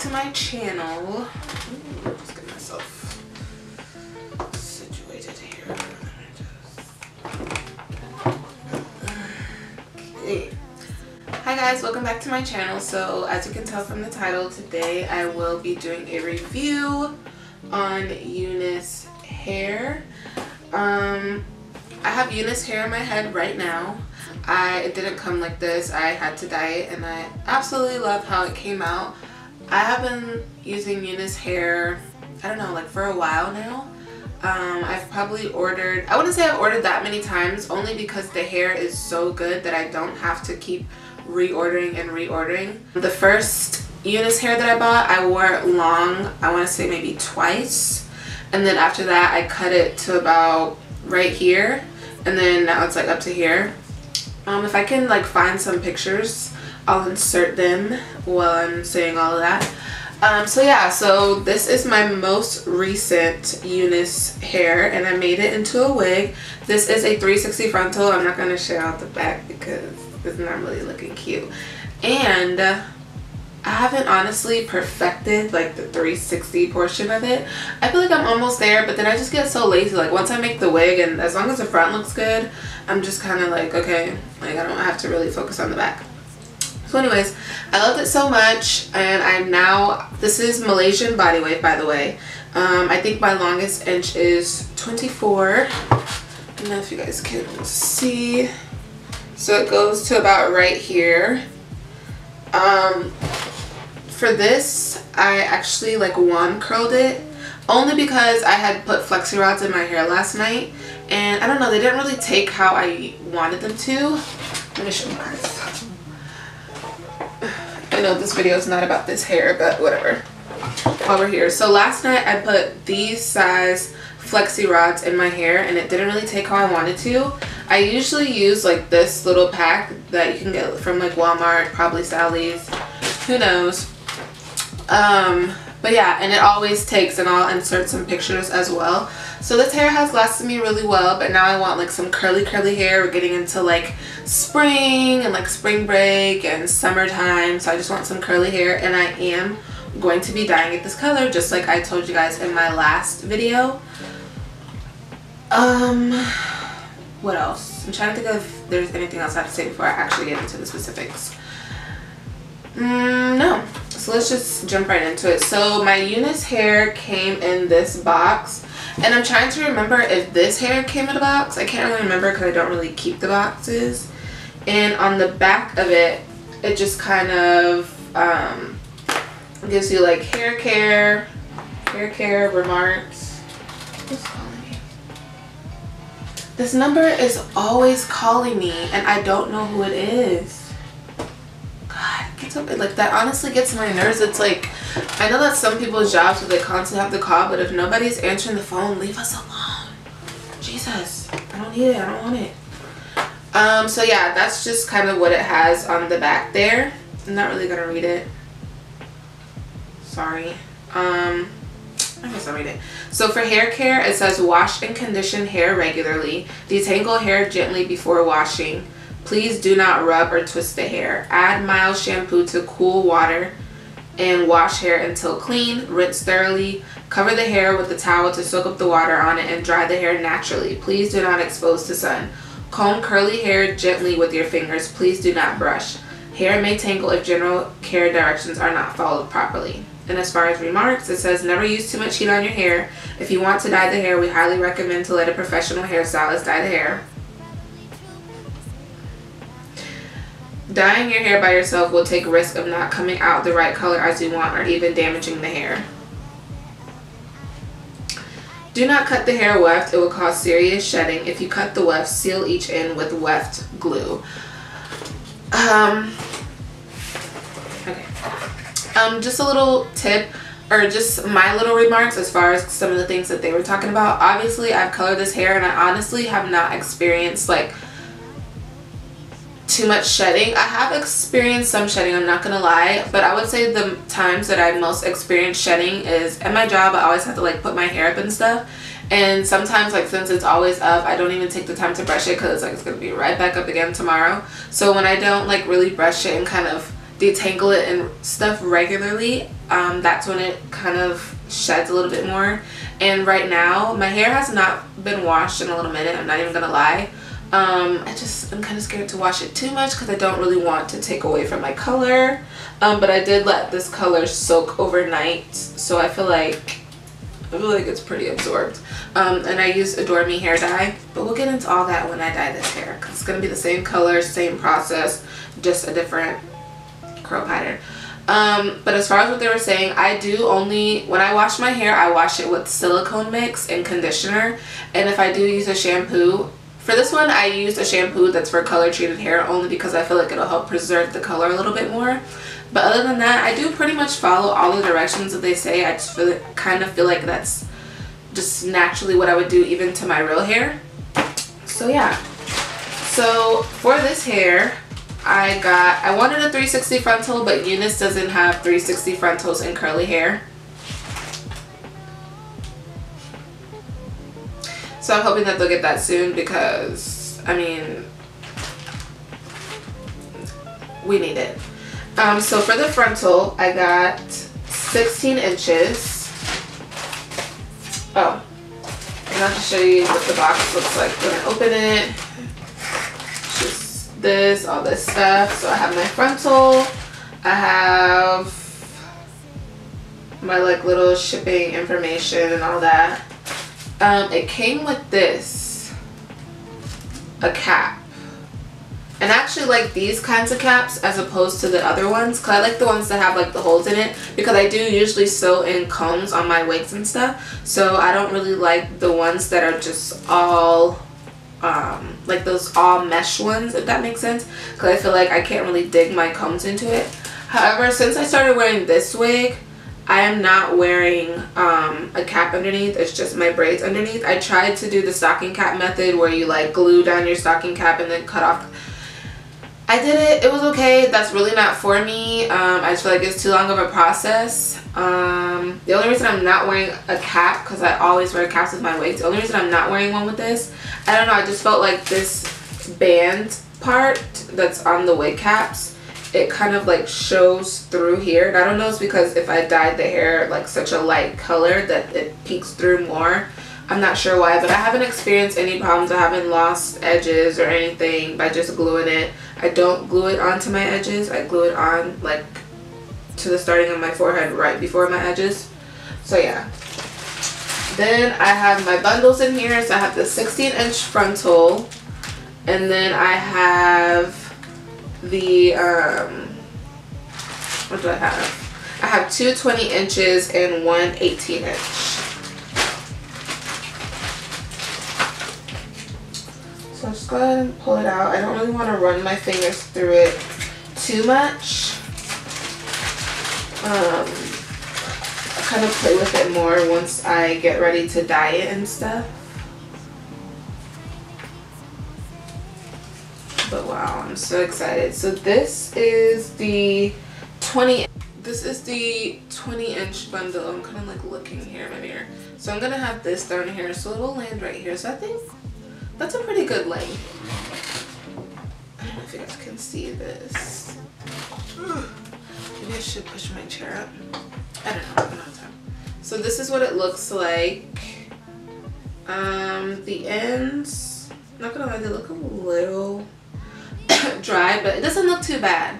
to my channel. Let's get myself situated here. Okay. Hi guys, welcome back to my channel. So as you can tell from the title, today I will be doing a review on Eunice hair. I have Eunice hair in my head right now. It didn't come like this. I had to dye it and I absolutely love how it came out. I have been using Eunice hair, I don't know, like for a while now. I've probably ordered, I wouldn't say I've ordered that many times, only because the hair is so good that I don't have to keep reordering and reordering. The first Eunice hair that I bought, I wore it long, I want to say maybe twice. And then after that, I cut it to about right here. And then now it's like up to here. If I can like find some pictures, I'll insert them while I'm saying all of that. So yeah, so this is my most recent Eunice hair and I made it into a wig. This is a 360 frontal. I'm not going to show out the back because it's not really looking cute. And I haven't honestly perfected like the 360 portion of it. I feel like I'm almost there, but then I just get so lazy. Like once I make the wig, and as long as the front looks good, I'm just kind of like, okay, like I don't have to really focus on the back. So anyways, I loved it so much, and I'm now, this is Malaysian body wave, by the way. I think my longest inch is 24. I don't know if you guys can see. So it goes to about right here. For this, I actually like one curled it only because I had put flexi rods in my hair last night, and I don't know, they didn't really take how I wanted them to. Let me show you guys. I know this video is not about this hair, but whatever. While we're here, so last night I put these size flexi rods in my hair and it didn't really take how I wanted to. I usually use like this little pack that you can get from like Walmart, probably Sally's, who knows. But yeah, and it always takes, and I'll insert some pictures as well. So this hair has lasted me really well, but now I want like some curly hair. We're getting into like spring and like spring break and summertime, so I just want some curly hair, and I am going to be dyeing it this color just like I told you guys in my last video. What else? I'm trying to think if there's anything else I have to say before I actually get into the specifics. No. So let's just jump right into it. So my Eunice hair came in this box, and I'm trying to remember if this hair came in a box. I can't really remember because I don't really keep the boxes. And on the back of it, it just kind of gives you like hair care remarks. Who's calling me? This number is always calling me and I don't know who it is. God, it gets up, like that honestly gets my nerves. It's like, I know that's some people's jobs where they constantly have to call, but if nobody's answering the phone, leave us alone. Jesus, I don't need it, I don't want it. So yeah, that's just kind of what it has on the back there. I'm not really gonna read it. Sorry. I guess I'll read it. So for hair care, it says wash and condition hair regularly. Detangle hair gently before washing. Please do not rub or twist the hair. Add mild shampoo to cool water and wash hair until clean. Rinse thoroughly. Cover the hair with the towel to soak up the water on it and dry the hair naturally. Please do not expose to sun. Comb curly hair gently with your fingers. Please do not brush. Hair may tangle if general care directions are not followed properly. And as far as remarks, it says never use too much heat on your hair. If you want to dye the hair, we highly recommend to let a professional hairstylist dye the hair. Dyeing your hair by yourself will take risk of not coming out the right color as you want or even damaging the hair. Do not cut the hair weft. It will cause serious shedding. If you cut the weft, seal each end with weft glue. Okay. Just a little tip, or just my little remarks as far as some of the things that they were talking about. Obviously, I've colored this hair and I honestly have not experienced like too much shedding. I have experienced some shedding, I'm not gonna lie, but I would say the times that I most experienced shedding is at my job. I always have to like put my hair up and stuff, and sometimes like since it's always up, I don't even take the time to brush it because like it's gonna be right back up again tomorrow. So when I don't like really brush it and kind of detangle it and stuff regularly, that's when it kind of sheds a little bit more. And right now my hair has not been washed in a little minute, I'm not even gonna lie. I'm kind of scared to wash it too much because I don't really want to take away from my color. But I did let this color soak overnight, so I feel like it's pretty absorbed. And I used Adore Me hair dye, but we'll get into all that when I dye this hair because it's gonna be the same color, same process, just a different curl pattern. But as far as what they were saying, I do only, when I wash my hair, I wash it with silicone mix and conditioner. And if I do use a shampoo, for this one I used a shampoo that's for color treated hair only because I feel like it'll help preserve the color a little bit more. But other than that, I do pretty much follow all the directions that they say. I just kind of feel like that's just naturally what I would do even to my real hair. So yeah. So for this hair, I wanted a 360 frontal, but Eunice doesn't have 360 frontals in curly hair. So I'm hoping that they'll get that soon because, I mean, we need it. So for the frontal, I got 16 inches. Oh, and I'll just show you what the box looks like when I open it. Just this, all this stuff. So I have my frontal. I have my like little shipping information and all that. It came with this, a cap. And I actually like these kinds of caps as opposed to the other ones because I like the ones that have like the holes in it because I do usually sew in combs on my wigs and stuff. So I don't really like the ones that are just all like those all mesh ones, if that makes sense, because I feel like I can't really dig my combs into it. However, since I started wearing this wig, I am not wearing a cap underneath. It's just my braids underneath. I tried to do the stocking cap method where you like glue down your stocking cap and then cut off. I did it. It was okay. That's really not for me. I just feel like it's too long of a process. The only reason I'm not wearing a cap, because I always wear caps with my wigs, the only reason I'm not wearing one with this, I don't know, I just felt like this band part that's on the wig caps, it kind of like shows through here. And I don't know, it's because if I dyed the hair like such a light color that it peeks through more. I'm not sure why, but I haven't experienced any problems. I haven't lost edges or anything by just gluing it. I don't glue it onto my edges. I glue it on like to the starting of my forehead right before my edges. So yeah. Then I have my bundles in here. So I have the 16-inch frontal, and then I have the what do I have? I have two 20 inches and one 18-inch. So I'll just go ahead and pull it out. I don't really want to run my fingers through it too much. I'll kind of play with it more once I get ready to dye it and stuff. But wow, I'm so excited. So this is the 20-inch bundle. I'm kind of like looking here in my mirror. So I'm gonna have this down here, so it'll land right here. So I think that's a pretty good length. I don't know if you guys can see this. Maybe I should push my chair up. I don't know. I don't have time. So this is what it looks like. The ends, not gonna lie, they look a little dry, but it doesn't look too bad.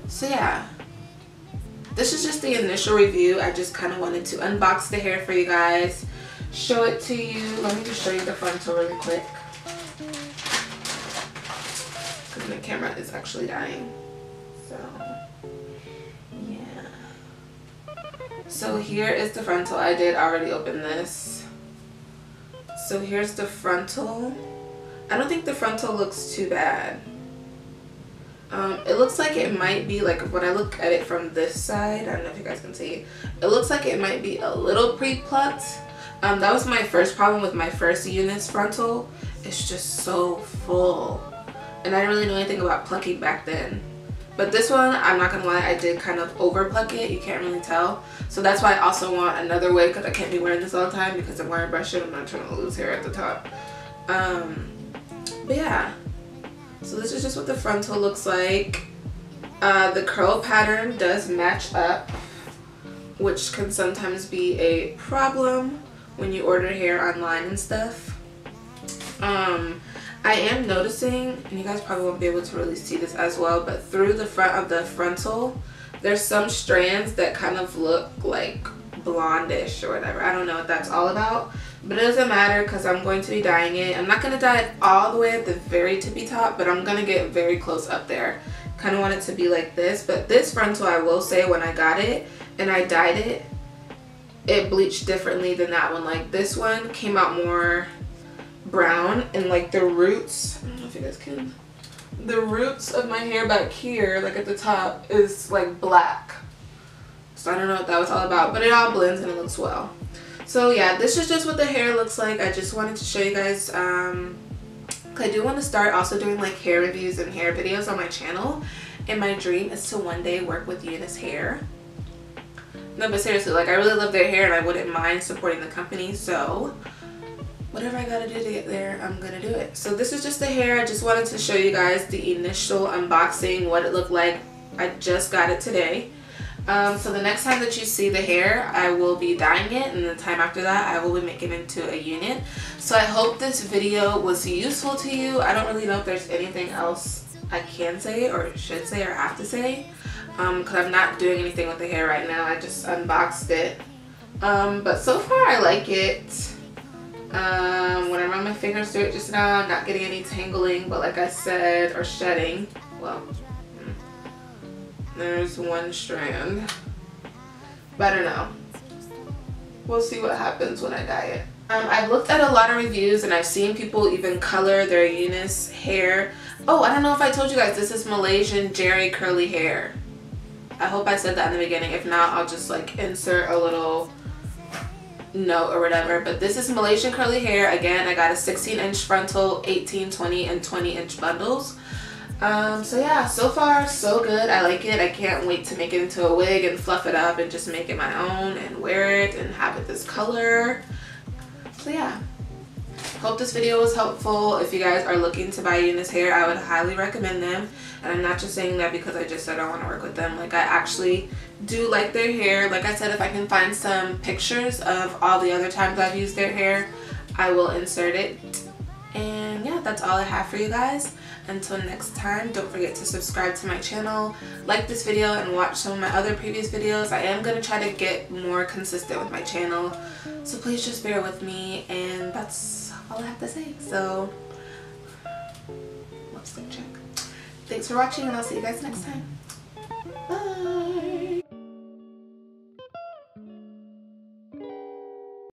So yeah, this is just the initial review. I just kind of wanted to unbox the hair for you guys, show it to you. Let me just show you the frontal really quick because my camera is actually dying. So yeah, so here is the frontal. I did already open this. So here's the frontal. I don't think the frontal looks too bad. It looks like it might be, like when I look at it from this side, I don't know if you guys can see, it looks like it might be a little pre-plucked. That was my first problem with my first Eunice frontal. It's just so full, and I didn't really know anything about plucking back then. But this one, I'm not gonna lie, I did kind of over pluck it. You can't really tell. So that's why I also want another wig, because I can't be wearing this all the time because I'm wearing brush it. I'm not trying to lose hair at the top. But yeah, so this is just what the frontal looks like. The curl pattern does match up, which can sometimes be a problem when you order hair online and stuff. I am noticing, and you guys probably won't be able to really see this as well, but through the front of the frontal, there's some strands that kind of look like blondish or whatever. I don't know what that's all about, but it doesn't matter because I'm going to be dyeing it. I'm not going to dye it all the way at the very tippy top, but I'm going to get very close up there. Kind of want it to be like this, but this frontal, I will say, when I got it and I dyed it, it bleached differently than that one. Like this one came out more brown, and like the roots, I don't know if you guys can, the roots of my hair back here, like at the top, is like black. So I don't know what that was all about, but it all blends and it looks well. So yeah, this is just what the hair looks like. I just wanted to show you guys. I do want to start also doing like hair reviews and hair videos on my channel, and my dream is to one day work with Eunice Hair. No, but seriously, like I really love their hair and I wouldn't mind supporting the company, so whatever I gotta do to get there, I'm gonna do it. So this is just the hair. I just wanted to show you guys the initial unboxing, what it looked like. I just got it today. So the next time that you see the hair, I will be dyeing it, and the time after that I will be making it into a unit. So I hope this video was useful to you. I don't really know if there's anything else I can say or should say or have to say, because I'm not doing anything with the hair right now. I just unboxed it. But so far I like it. When I run my fingers through it just now, I'm not getting any tangling, but like I said, or shedding. Well, there's one strand, but I don't know. We'll see what happens when I dye it. I've looked at a lot of reviews and I've seen people even color their Eunice hair. Oh, I don't know if I told you guys, this is Malaysian Jerry curly hair. I hope I said that in the beginning. If not, I'll just like insert a little note or whatever. But this is Malaysian curly hair. Again, I got a 16-inch frontal, 18, 20, and 20-inch bundles. So yeah, so far so good. I like it. I can't wait to make it into a wig and fluff it up and just make it my own and wear it and have it this color. So yeah, hope this video was helpful. If you guys are looking to buy Eunice Hair, I would highly recommend them. And I'm not just saying that because I just said I want to work with them. Like, I actually do like their hair. Like I said, if I can find some pictures of all the other times I've used their hair, I will insert it. And yeah, that's all I have for you guys. Until next time, don't forget to subscribe to my channel, like this video, and watch some of my other previous videos. I am going to try to get more consistent with my channel, so please just bear with me. And that's all I have to say. So let's check. Thanks for watching, and I'll see you guys next time.